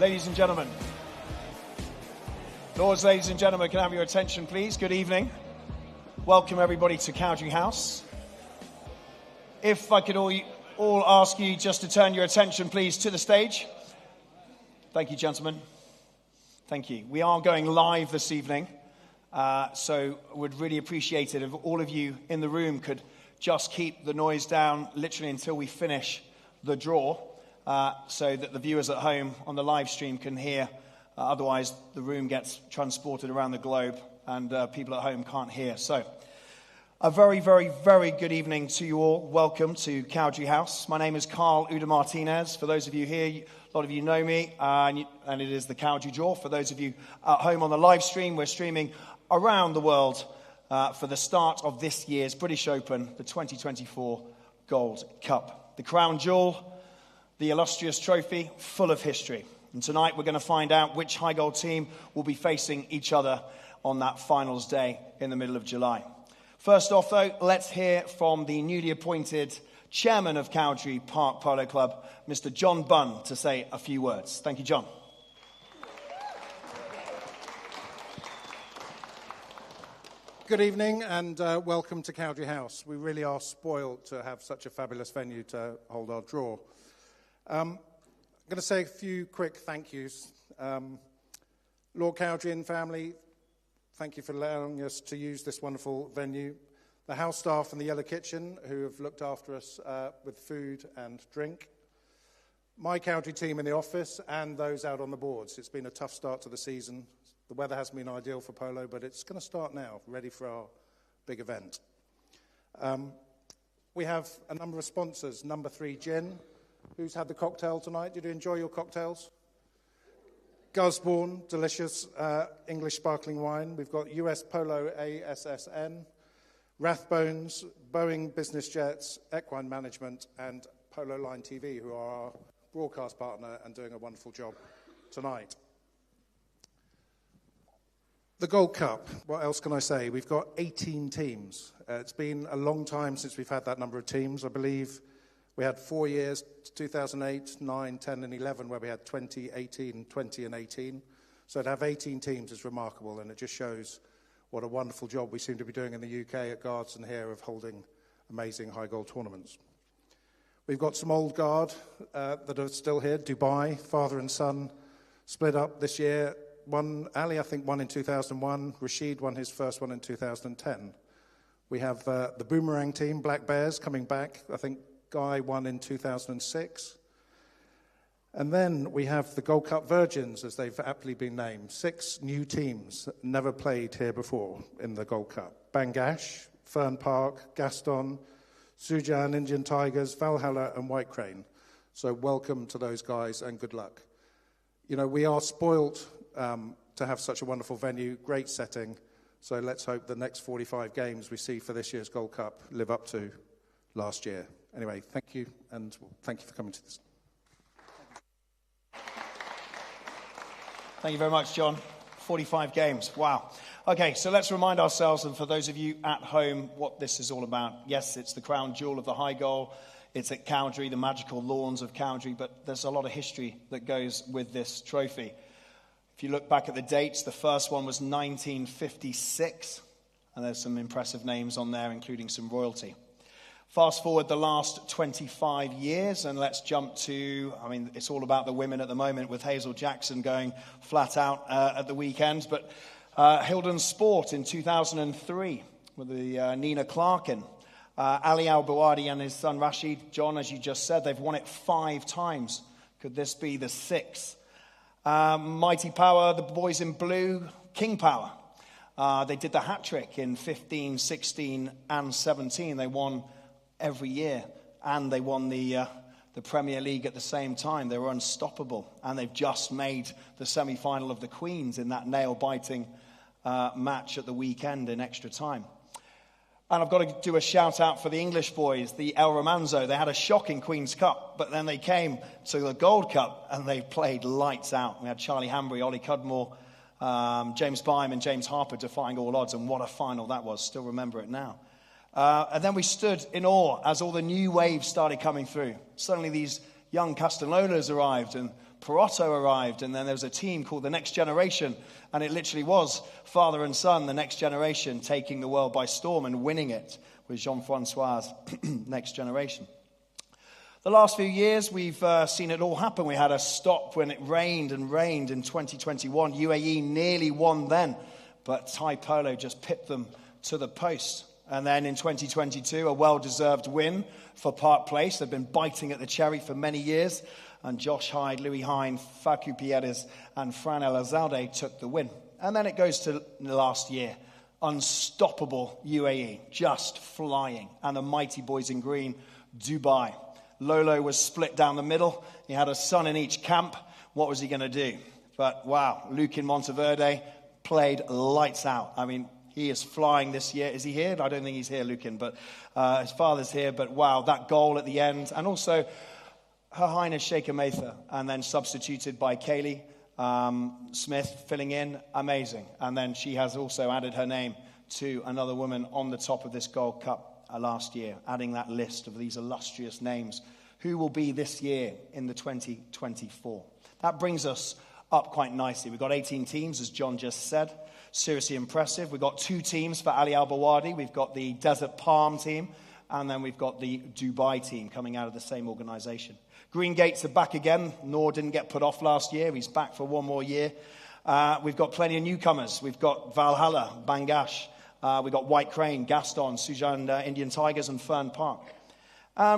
Ladies and gentlemen, Lords, ladies and gentlemen, can I have your attention, please? Good evening. Welcome, everybody, to Cowdray House. If I could all ask you just to turn your attention, please, to the stage. Thank you, gentlemen. Thank you. We are going live this evening, so would really appreciate it if all of you in the room could just keep the noise down literally until we finish the draw, so that the viewers at home on the live stream can hear. Otherwise, the room gets transported around the globe and people at home can't hear. So, a very, very, very good evening to you all. Welcome to Cowdray House. My name is Carl Uda Martinez. For those of you here, a lot of you know me, and it is the Cowdray Draw. For those of you at home on the live stream, we're streaming around the world for the start of this year's British Open, the 2024 Gold Cup. The crown jewel, the illustrious trophy, full of history. And tonight we're going to find out which high gold team will be facing each other on that finals day in the middle of July. First off, though, let's hear from the newly appointed chairman of Cowdray Park Polo Club, Mr. John Bunn, to say a few words. Thank you, John. Good evening and welcome to Cowdray House. We really are spoiled to have such a fabulous venue to hold our draw. I'm going to say a few quick thank yous. Lord Cowdray and family, thank you for allowing us to use this wonderful venue. The house staff and the Yellow Kitchen, who have looked after us with food and drink. My Cowdray team in the office and those out on the boards. It's been a tough start to the season. The weather hasn't been ideal for polo, but it's going to start now, ready for our big event. We have a number of sponsors. Number 3 Gin. Who's had the cocktail tonight? Did you enjoy your cocktails? Gusbourne, delicious English sparkling wine. We've got US Polo ASSN, Rathbones, Boeing Business Jets, Equine Management, and Polo Line TV, who are our broadcast partner and doing a wonderful job tonight. The Gold Cup, what else can I say? We've got 18 teams. It's been a long time since we've had that number of teams. I believe we had 4 years, 2008, 9, 10 and 11, where we had 20, 18, 20 and 18. So to have 18 teams is remarkable, and it just shows what a wonderful job we seem to be doing in the UK at Guardston here of holding amazing high gold tournaments. We've got some old guard that are still here. Dubai, father and son, split up this year. Ali, I think, won in 2001. Rashid won his first one in 2010. We have the Boomerang team, Black Bears, coming back. I think Guy won in 2006. And then we have the Gold Cup Virgins, as they've aptly been named. 6 new teams that never played here before in the Gold Cup. Bangash, Fern Park, Gaston, Sujan, Indian Tigers, Valhalla and White Crane. So welcome to those guys and good luck. You know, we are spoilt to have such a wonderful venue, great setting. So let's hope the next 45 games we see for this year's Gold Cup live up to last year. Anyway, thank you, and thank you for coming to this. Thank you very much, John. 45 games. Wow. Okay, so let's remind ourselves, and for those of you at home, what this is all about. Yes, it's the crown jewel of the high goal. It's at Cowdray, the magical lawns of Cowdray, but there's a lot of history that goes with this trophy. If you look back at the dates, the first one was 1956, and there's some impressive names on there, including some royalty. Fast forward the last 25 years, and let's jump to, it's all about the women at the moment with Hazel Jackson going flat out at the weekend, but Hilden Sport in 2003 with the Nina Clarkin. Ali Al-Bawadi and his son Rashid, John, as you just said, they've won it 5 times. Could this be the 6th? Mighty Power, the boys in blue, King Power. They did the hat-trick in 15, 16 and 17. They won every year, and they won the Premier League at the same time. They were unstoppable, and they've just made the semi-final of the Queens in that nail-biting match at the weekend in extra time. And I've got to do a shout-out for the English boys, the El Romanzo. They had a shocking Queen's Cup, but then they came to the Gold Cup, and they played lights out. We had Charlie Hambry, Ollie Cudmore, James Byam and James Harper defying all odds, and what a final that was. Still remember it now. And then we stood in awe as all the new waves started coming through. Suddenly these young Castellolas arrived, and Perotto arrived, and then there was a team called the Next Generation, and it literally was father and son, the Next Generation, taking the world by storm and winning it with Jean-Francois's Next Generation. The last few years, we've seen it all happen. We had a stop when it rained and rained in 2021. UAE nearly won then, but Thai Polo just pipped them to the post. And then in 2022, a well-deserved win for Park Place. They've been biting at the cherry for many years. And Josh Hyde, Louis Hine, Facu Pierres, and Fran Elizalde took the win. And then it goes to last year. Unstoppable UAE, just flying. And the mighty boys in green, Dubai. Lolo was split down the middle. He had a son in each camp. What was he going to do? But wow, Luke in Monteverde played lights out. I mean, he is flying this year. Is he here? I don't think he's here, Lucan, but his father's here. But wow, that goal at the end. And also, Her Highness Sheikh Matha, and then substituted by Kaylee Smith, filling in. Amazing. And then she has also added her name to another woman on the top of this Gold Cup last year, adding that list of these illustrious names who will be this year in the 2024. That brings us up quite nicely. We've got 18 teams, as John just said. Seriously impressive. We've got 2 teams for Ali Al-Bawadi. We've got the Desert Palm team, and then we've got the Dubai team coming out of the same organization. Green Gates are back again. Noor didn't get put off last year. He's back for one more year. We've got plenty of newcomers. We've got Valhalla, Bangash. We've got White Crane, Gaston, Sujan Indian Tigers, and Fern Park.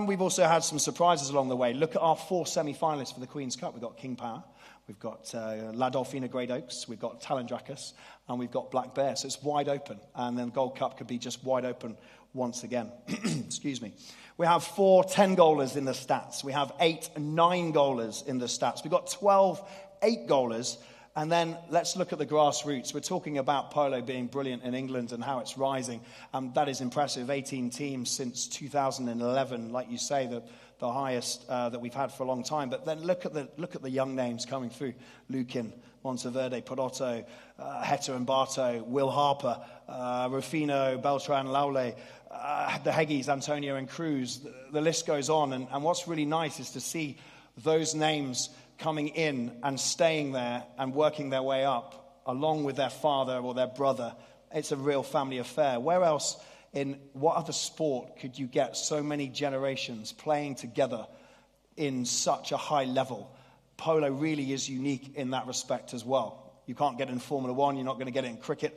We've also had some surprises along the way. Look at our 4 semi-finalists for the Queen's Cup. We've got King Power, we've got La Dolphina Great Oaks, we've got Talandrakas, and we've got Black Bear. So it's wide open. And then Gold Cup could be just wide open once again. Excuse me. We have 4 10-goalers in the stats. We have 8 9-goalers in the stats. We've got 12 8-goalers. And then let's look at the grassroots. We're talking about polo being brilliant in England and how it's rising. That is impressive. 18 teams since 2011, like you say, the highest that we've had for a long time. But then look at the young names coming through. Lukin, Monteverde, Perotto, Hector and Barto, Will Harper, Rufino, Beltran, Laule, the Heggies, Antonio and Cruz. The list goes on. And what's really nice is to see those names coming in and staying there and working their way up along with their father or their brother. It's a real family affair. Where else, in what other sport could you get so many generations playing together in such a high level? Polo really is unique in that respect as well. You can't get it in Formula One. You're not going to get it in cricket.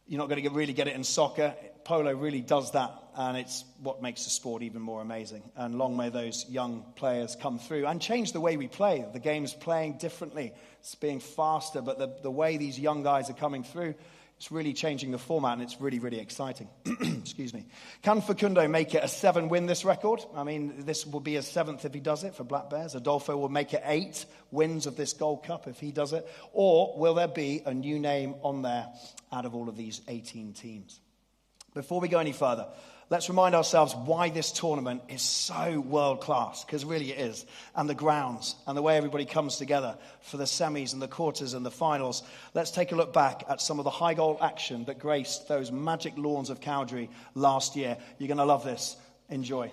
You're not going to really get it in soccer. Polo really does that, and it's what makes the sport even more amazing. And long may those young players come through and change the way we play. The game's playing differently. It's being faster, but the way these young guys are coming through, it's really changing the format, and it's really, really exciting. Excuse me. Can Facundo make it a 7-win, this record? I mean, this will be a 7th if he does it for Black Bears. Adolfo will make it 8 wins of this Gold Cup if he does it. Or will there be a new name on there out of all of these 18 teams? Before we go any further, let's remind ourselves why this tournament is so world-class, because really it is, and the grounds, and the way everybody comes together for the semis and the quarters and the finals. Let's take a look back at some of the high goal action that graced those magic lawns of Cowdray last year. You're going to love this. Enjoy.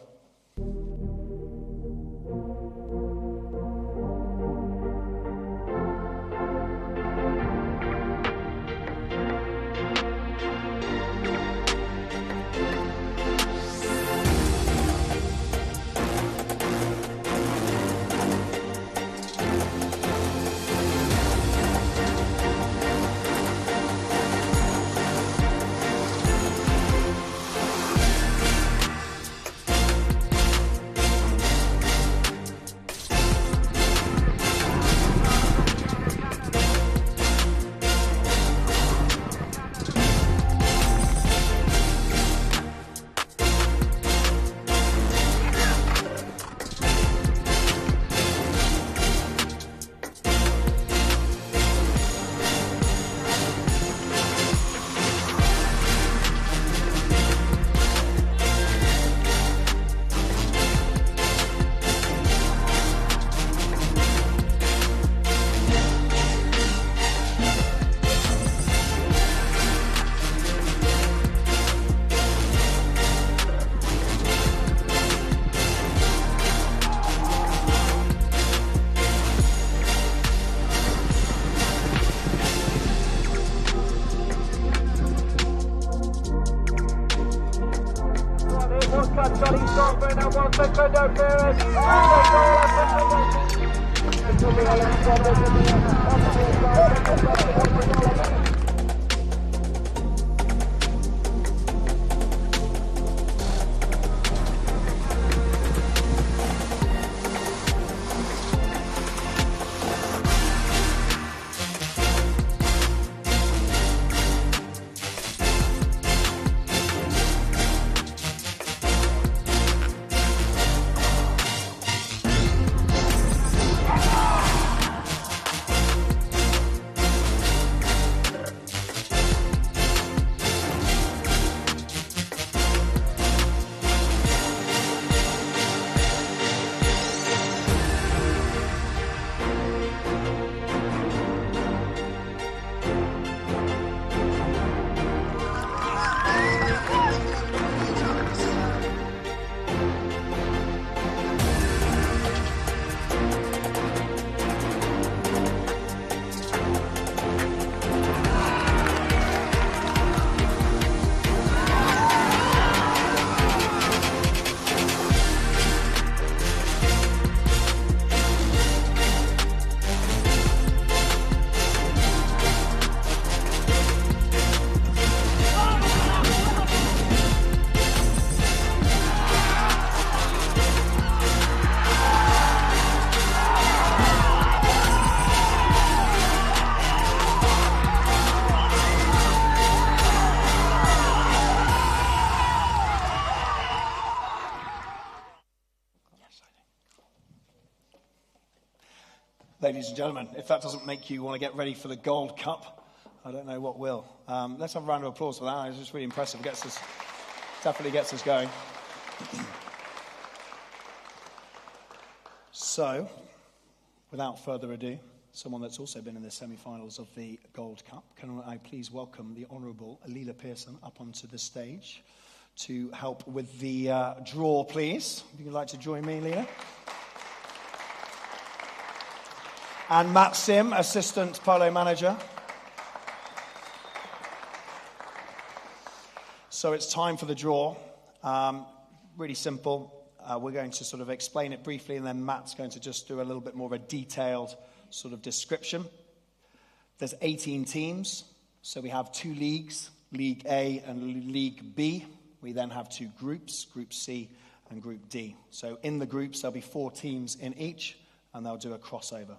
Ladies and gentlemen, if that doesn't make you want to get ready for the Gold Cup, I don't know what will. Let's have a round of applause for that. It's just really impressive. Definitely gets us going. So, without further ado, someone that's also been in the semi-finals of the Gold Cup, can I please welcome the Honourable Leela Pearson up onto the stage to help with the draw, please. If you'd like to join me, Leela. And Matt Sim, Assistant Polo Manager. So it's time for the draw. Really simple. We're going to sort of explain it briefly, and then Matt's going to just do a little bit more of a detailed sort of description. There's 18 teams, so we have 2 leagues, League A and League B. We then have 2 groups, Group C and Group D. So in the groups, there'll be 4 teams in each, and they'll do a crossover.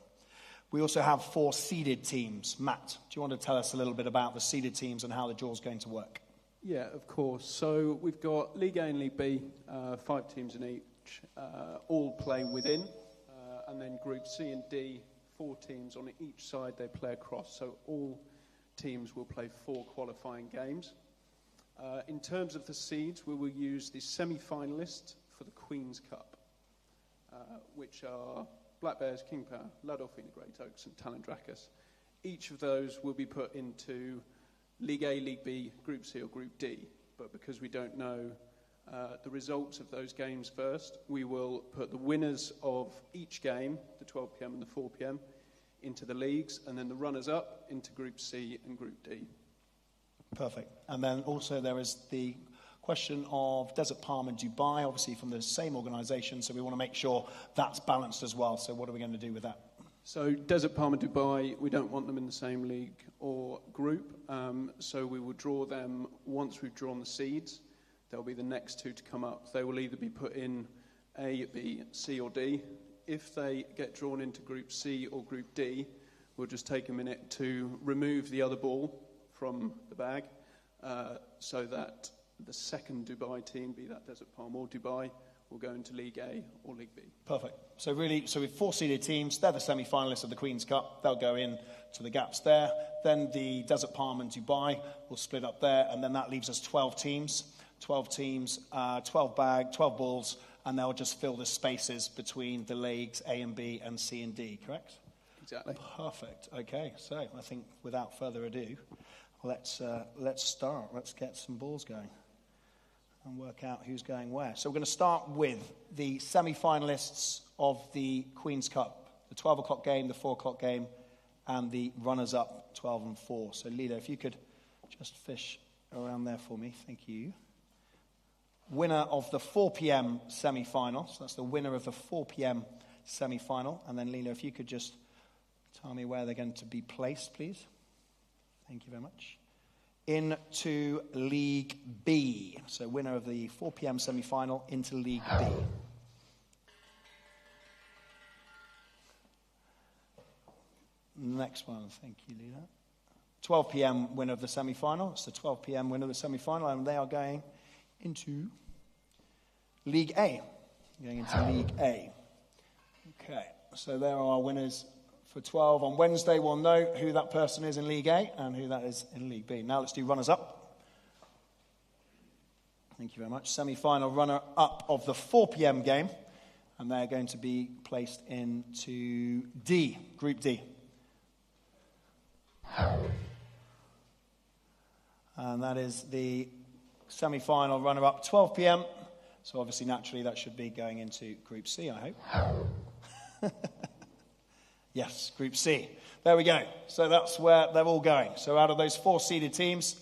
We also have 4 seeded teams. Matt, do you want to tell us a little bit about the seeded teams and how the draw is going to work? Yeah, of course. So we've got League A and League B, 5 teams in each, all play within. And then Group C and D, 4 teams on each side, they play across. So all teams will play 4 qualifying games. In terms of the seeds, we will use the semi-finalists for the Queen's Cup, which are Black Bears, King Power, Ludolfina Great Oaks and Talandrakas. Each of those will be put into League A, League B, Group C or Group D. But because we don't know the results of those games first, we will put the winners of each game, the 12 p.m. and the 4 p.m, into the leagues, and then the runners-up into Group C and Group D. Perfect. And then also there is the question of Desert Palm and Dubai, obviously from the same organisation, so we want to make sure that's balanced as well. So what are we going to do with that? So Desert Palm and Dubai, we don't want them in the same league or group, so we will draw them once we've drawn the seeds. They'll be the next 2 to come up. They will either be put in A, B, C or D. If they get drawn into Group C or Group D, we'll just take a minute to remove the other ball from the bag so that the second Dubai team, be that Desert Palm or Dubai, will go into League A or League B. Perfect. So we've 4 seeded teams. They're the semi-finalists of the Queen's Cup. They'll go in to the gaps there. Then the Desert Palm and Dubai will split up there, and then that leaves us 12 teams. 12 teams, 12 balls, and they'll just fill the spaces between the leagues A and B and C and D, correct? Exactly. Perfect. Okay, so I think without further ado, let's start. Let's get some balls going and work out who's going where. So we're going to start with the semi-finalists of the Queen's Cup, the 12 o'clock game, the 4 o'clock game, and the runners-up, 12 and 4. So, Lila, if you could just fish around there for me. Thank you. winner of the 4 p.m. semi-final. So that's the winner of the 4 p.m. semi-final. And then, Leela, if you could just tell me where they're going to be placed, please. Thank you very much. Into League B. So winner of the 4 p.m. semi-final into League B. Next one, thank you, Leela. 12 p.m. winner of the semi-final. It's the 12 p.m. winner of the semi-final, and they are going into League A. Going into League A. Okay, so there are our winners for 12. On Wednesday, we'll know who that person is in League A and who that is in League B. Now let's do runners-up. Thank you very much. Semi-final runner-up of the 4 p.m. game, and they're going to be placed into D, Group D. And that is the semi-final runner-up, 12 p.m. So obviously, naturally, that should be going into Group C, I hope. Yes, Group C. There we go. So that's where they're all going. So out of those 4 seeded teams,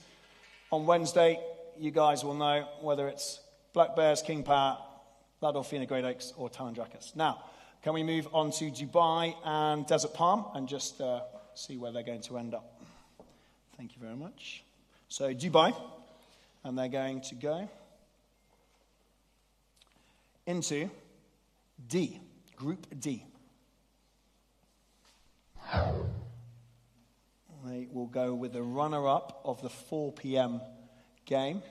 on Wednesday, you guys will know whether it's Black Bears, King Power, La Dolfina Great Oaks, or Talandrakis. Now, can we move on to Dubai and Desert Palm and just see where they're going to end up? Thank you very much. So Dubai, and they're going to go into D, Group D. They will go with the runner-up of the 4 p.m. game,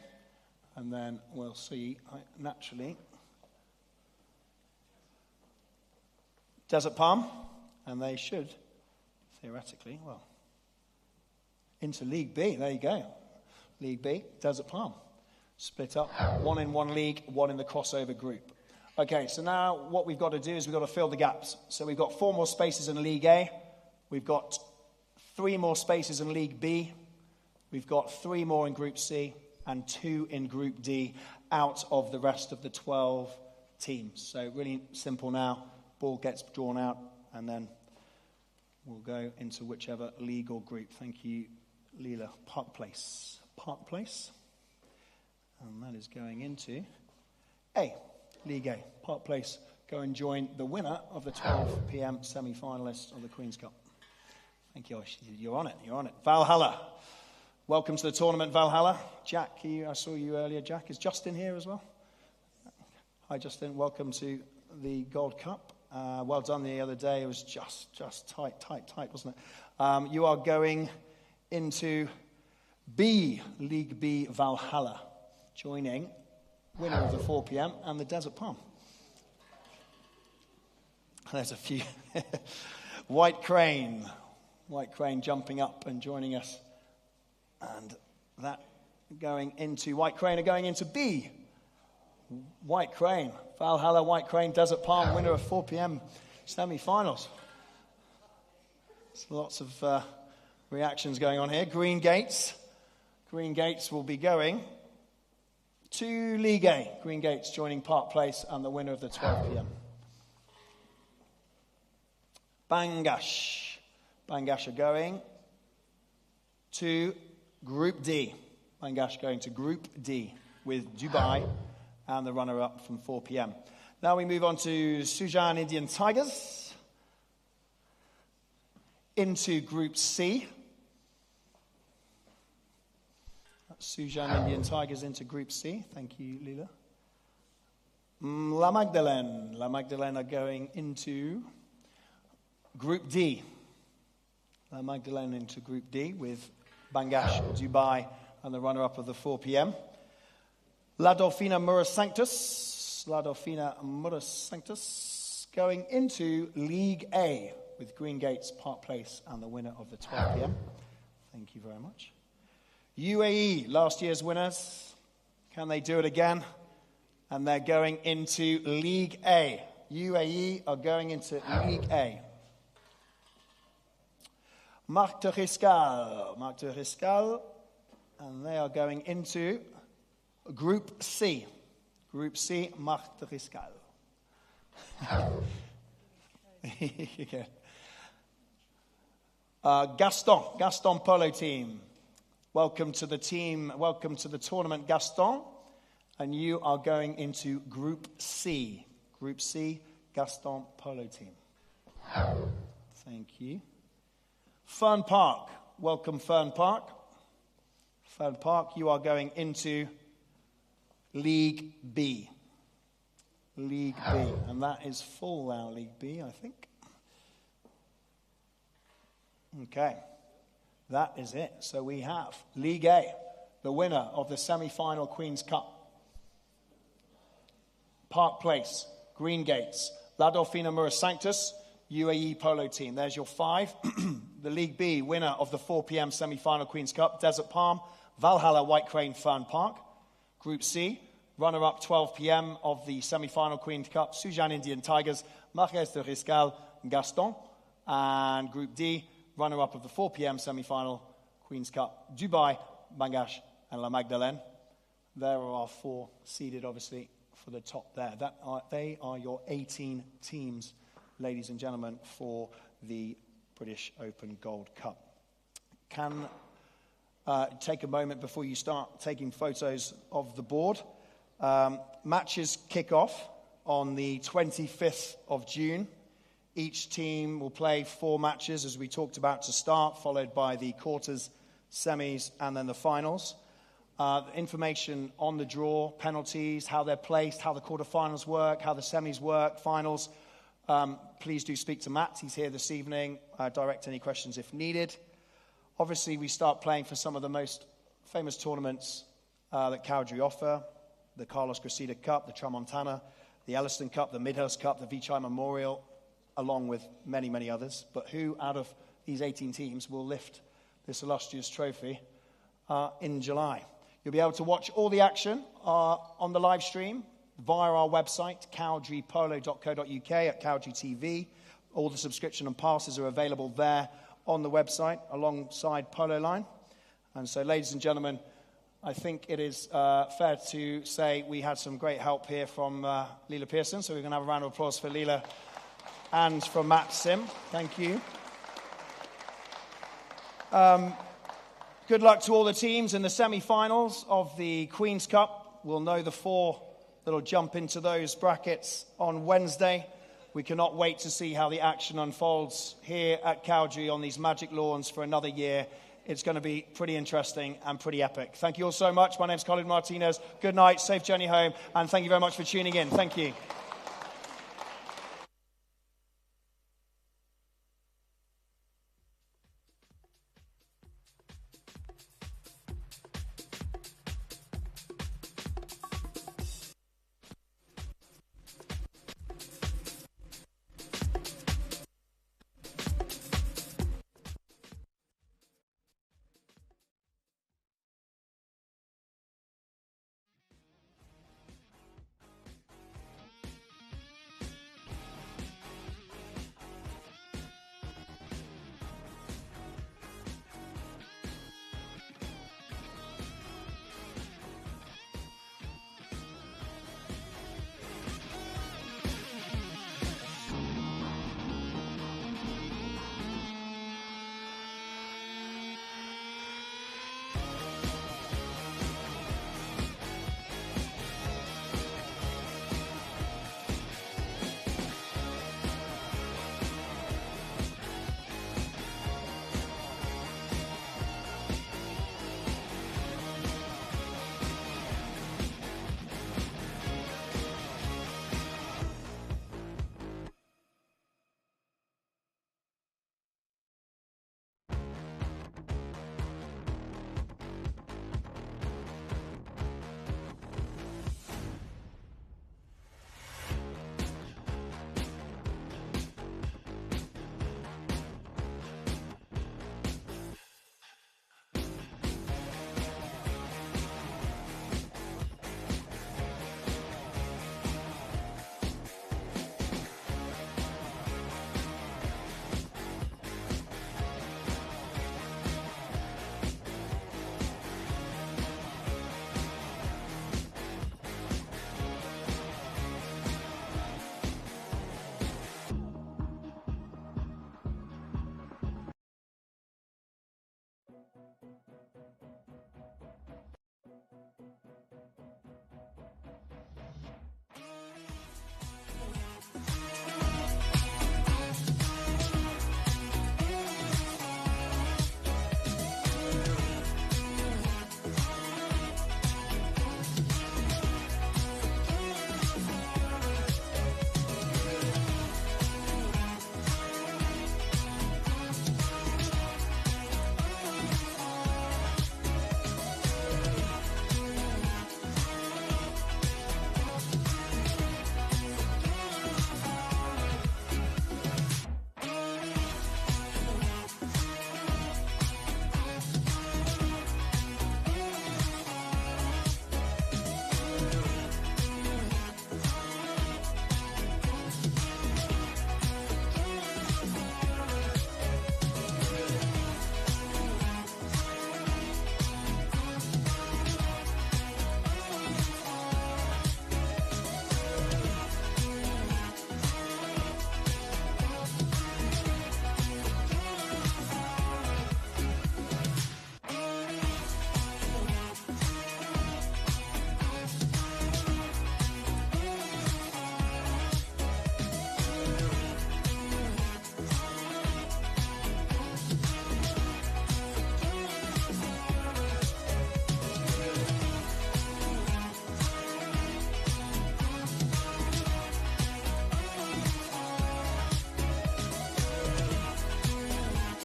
and then we'll see, naturally, Desert Palm, and they should, theoretically, into League B. There you go. League B, Desert Palm. Split up, 1 in one league, 1 in the crossover group. Okay, so now what we've got to do is we've got to fill the gaps. So we've got 4 more spaces in League A. We've got 3 more spaces in League B. We've got 3 more in Group C and 2 in Group D out of the rest of the 12 teams. So really simple now. Ball gets drawn out, and then we'll go into whichever league or group. Thank you, Leela. Park Place. Park Place. And that is going into A, League A. Park Place, go and join the winner of the 12 p.m. semi-finalists of the Queen's Cup. Thank you. You're on it. You're on it. Valhalla. Welcome to the tournament, Valhalla. Jack, I saw you earlier. Jack, is Justin here as well? Hi, Justin. Welcome to the Gold Cup. Well done the other day. It was just tight, wasn't it? You are going into B, League B, Valhalla, joining winner of the 4 p.m. and the Desert Palm. There's a few. White Crane jumping up and joining us. And that going into, White Crane are going into B. White Crane, Valhalla, White Crane, Desert Palm, winner of 4 p.m. semi-finals. There's lots of reactions going on here. Green Gates will be going to League A. Green Gates joining Park Place and the winner of the 12 p.m. Bangash are going to Group D. Bangash going to Group D with Dubai and the runner-up from 4 p.m. Now we move on to Sujan Indian Tigers into Group C. That's Sujan Indian Tigers into Group C. Thank you, Leela. La Magdalene are going into Group D. La Magdalene into Group D with Bangash, Dubai, and the runner-up of the 4 p.m. La Dolfina Mura Sanctus going into League A with Green Gates, Park Place, and the winner of the 12 p.m. Thank you very much. UAE, last year's winners. Can they do it again? And they're going into League A. UAE are going into League A. Marc de Riscal, and they are going into Group C. Group C, Marc de Riscal. Gaston Polo team. Welcome to the tournament, Gaston. And you are going into Group C. Group C, Gaston Polo Team. Thank you. Fern Park. Welcome, Fern Park. Fern Park, you are going into League B. League B. And that is full now, League B, I think. Okay. That is it. So we have League A, the winner of the semi-final Queen's Cup. Park Place, Green Gates, La Dauphine Mura Sanctus, UAE Polo Team. There's your 5. The League B winner of the 4 p.m. semi-final Queen's Cup, Desert Palm, Valhalla White Crane Fern Park. Group C, runner-up 12 p.m. of the semi-final Queen's Cup, Sujan Indian Tigers, Marquès de Riscal, Gaston. And Group D, runner-up of the 4 p.m. semi-final Queen's Cup, Dubai, Bangash, and La Magdalene. There are our 4 seeded, obviously, for the top there. They are your 18 teams, ladies and gentlemen, for the British Open Gold Cup. Can take a moment before you start taking photos of the board. Matches kick off on the 25th of June. Each team will play 4 matches, as we talked about to start, followed by the quarters, semis, and then the finals. Information on the draw, penalties, how they're placed, how the quarterfinals work, how the semis work, finals. Please do speak to Matt. He's here this evening. Direct any questions if needed. Obviously, we start playing for some of the most famous tournaments that Cowdray offer. The Carlos Cressida Cup, the Tramontana, the Elliston Cup, the Midhurst Cup, the Vichai Memorial, along with many, many others. But who out of these 18 teams will lift this illustrious trophy in July? You'll be able to watch all the action on the live stream via our website, cowdraypolo.co.uk at Cowdray TV. All the subscription and passes are available there on the website alongside Polo Line. And so, ladies and gentlemen, I think it is fair to say we had some great help here from Leila Pearson. So we're going to have a round of applause for Leila and from Matt Sim. Thank you. Good luck to all the teams in the semi-finals of the Queen's Cup. We'll know the 4 that'll jump into those brackets on Wednesday. We cannot wait to see how the action unfolds here at Cowdray on these magic lawns for another year. It's going to be pretty interesting and pretty epic. Thank you all so much. My name's Colin Martinez. Good night, safe journey home, and thank you very much for tuning in. Thank you.